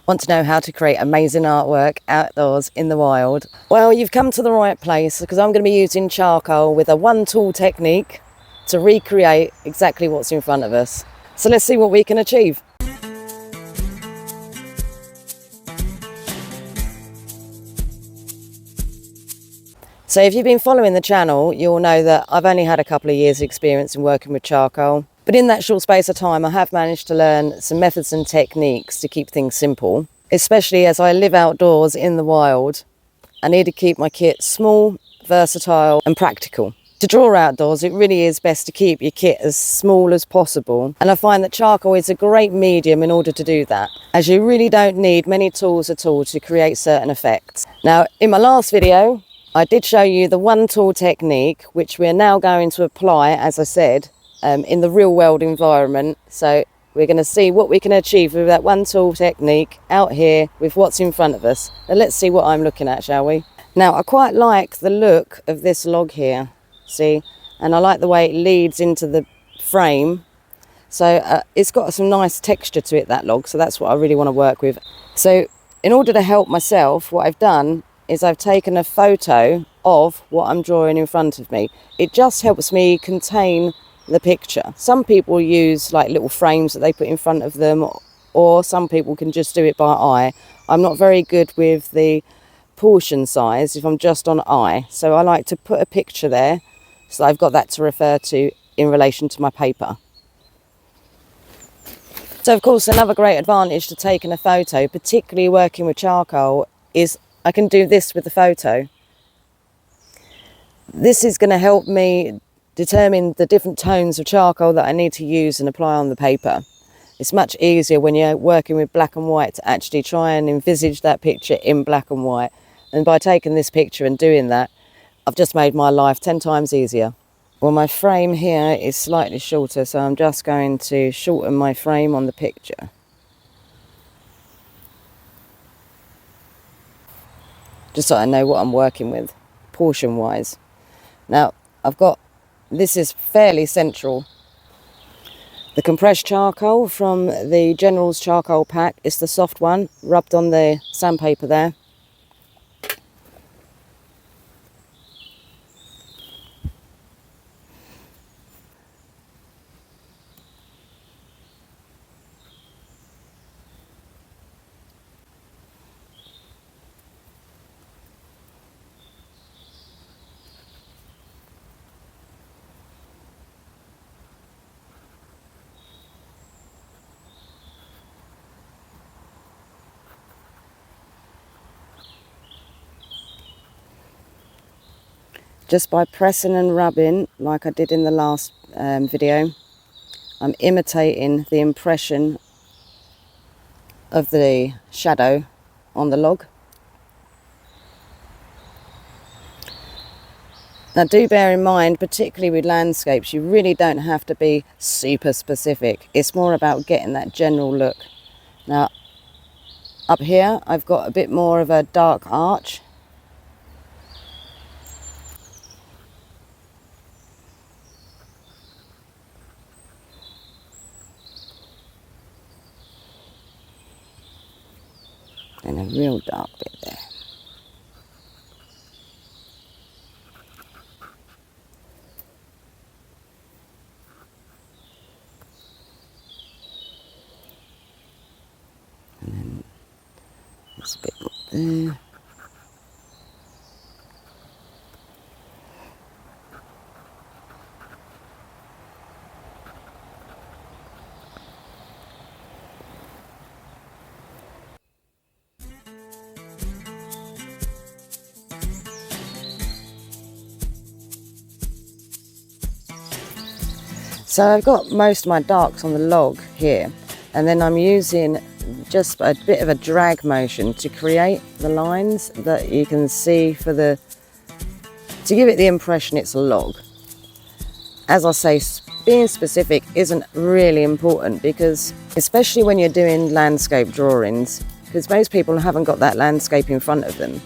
Want to know how to create amazing artwork outdoors in the wild? Well, you've come to the right place, because I'm going to be using charcoal with a one tool technique to recreate exactly what's in front of us. So let's see what we can achieve. So if you've been following the channel, you'll know that I've only had a couple of years experience in working with charcoal. But in that short space of time, I have managed to learn some methods and techniques to keep things simple, especially as I live outdoors in the wild. I need to keep my kit small, versatile and practical. To draw outdoors, it really is best to keep your kit as small as possible, and I find that charcoal is a great medium in order to do that, as you really don't need many tools at all to create certain effects. Now, in my last video, I did show you the one tool technique, which we're now going to apply, as I said, in the real world environment. So we're going to see what we can achieve with that one tool technique out here with what's in front of us. Now let's see what I'm looking at, shall we? Now, I quite like the look of this log here, see, and I like the way it leads into the frame. So it's got some nice texture to it, that log, so that's what I really want to work with. So in order to help myself, what I've done is I've taken a photo of what I'm drawing in front of me. It just helps me contain the picture. Some people use like little frames that they put in front of them, or some people can just do it by eye. I'm not very good with the portion size if I'm just on eye, so I like to put a picture there so I've got that to refer to in relation to my paper. So of course, another great advantage to taking a photo, particularly working with charcoal, is I can do this with the photo. This is going to help me determine the different tones of charcoal that I need to use and apply on the paper. It's much easier when you're working with black and white to actually try and envisage that picture in black and white. And by taking this picture and doing that, I've just made my life 10 times easier. Well, my frame here is slightly shorter, so I'm just going to shorten my frame on the picture. Just so I know what I'm working with, portion wise. Now, this is fairly central. The compressed charcoal from the General's charcoal pack is the soft one, rubbed on the sandpaper there. Just by pressing and rubbing, like I did in the last video, I'm imitating the impression of the shadow on the log. Now do bear in mind, particularly with landscapes, you really don't have to be super specific. It's more about getting that general look. Now up here I've got a bit more of a dark arch. And a real dark bit there. And then there's a bit more there. So I've got most of my darks on the log here, and then I'm using just a bit of a drag motion to create the lines that you can see to give it the impression it's a log. As I say, being specific isn't really important, because especially when you're doing landscape drawings, because most people haven't got that landscape in front of them.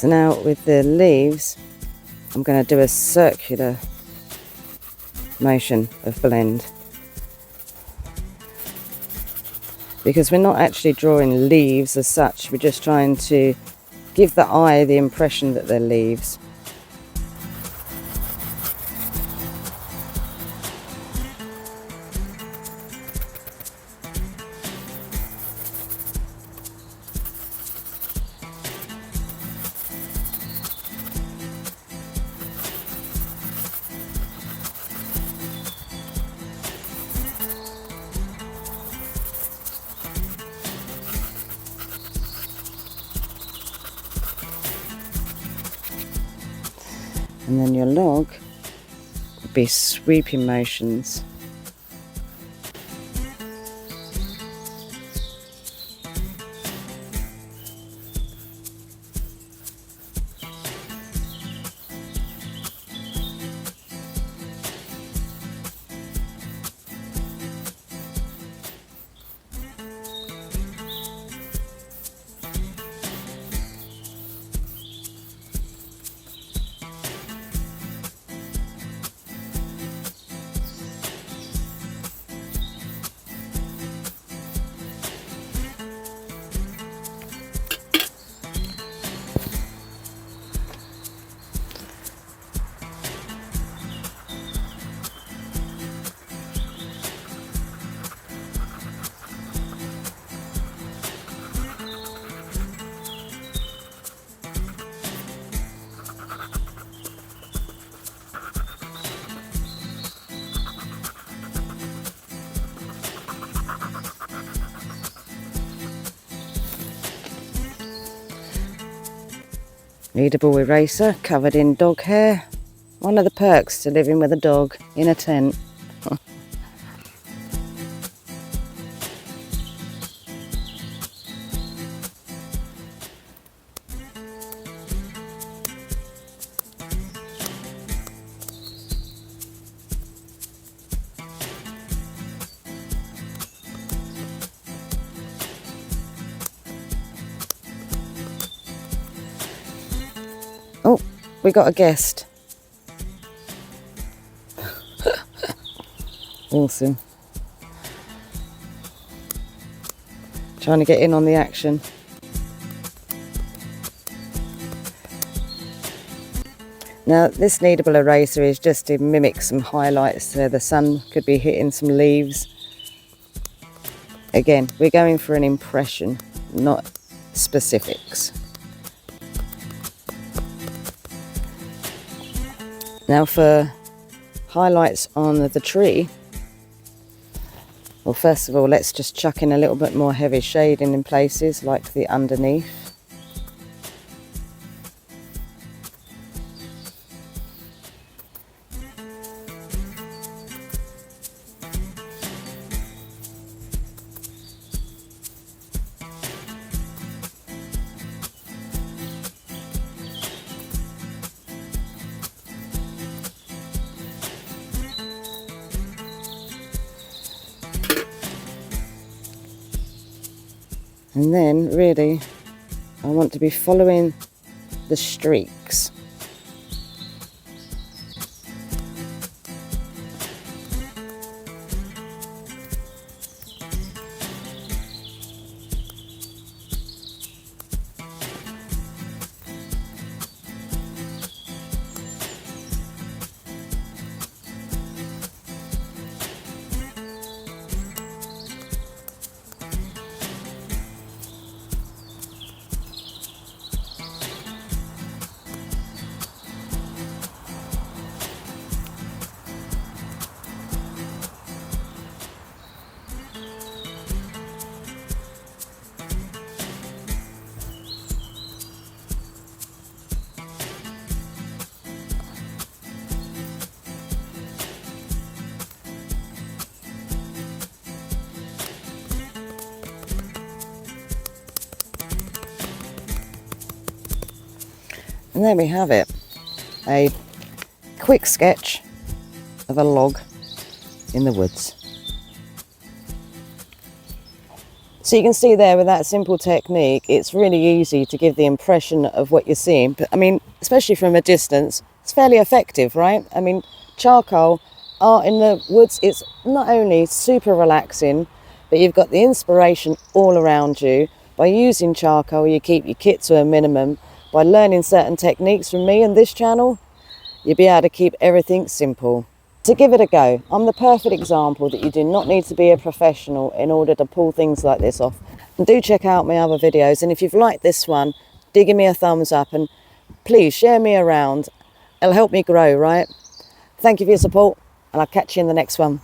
So now with the leaves, I'm going to do a circular motion of blend, because we're not actually drawing leaves as such, we're just trying to give the eye the impression that they're leaves. And then your log would be sweeping motions. Kneadable eraser covered in dog hair. One of the perks to living with a dog in a tent. Oh, we got a guest. Awesome. Trying to get in on the action. Now this kneadable eraser is just to mimic some highlights so the sun could be hitting some leaves. Again, we're going for an impression, not specifics. Now for highlights on the tree, well, first of all, let's just chuck in a little bit more heavy shading in places like the underneath. And then really I want to be following the streaks. And there we have it, a quick sketch of a log in the woods. So you can see there with that simple technique, it's really easy to give the impression of what you're seeing. But I mean, especially from a distance, it's fairly effective, right? I mean, charcoal art in the woods, it's not only super relaxing, but you've got the inspiration all around you. By using charcoal, you keep your kit to a minimum. By learning certain techniques from me and this channel, you'll be able to keep everything simple. So give it a go. I'm the perfect example that you do not need to be a professional in order to pull things like this off. And do check out my other videos, and if you've liked this one, do give me a thumbs up and please share me around. It'll help me grow, right? Thank you for your support, and I'll catch you in the next one.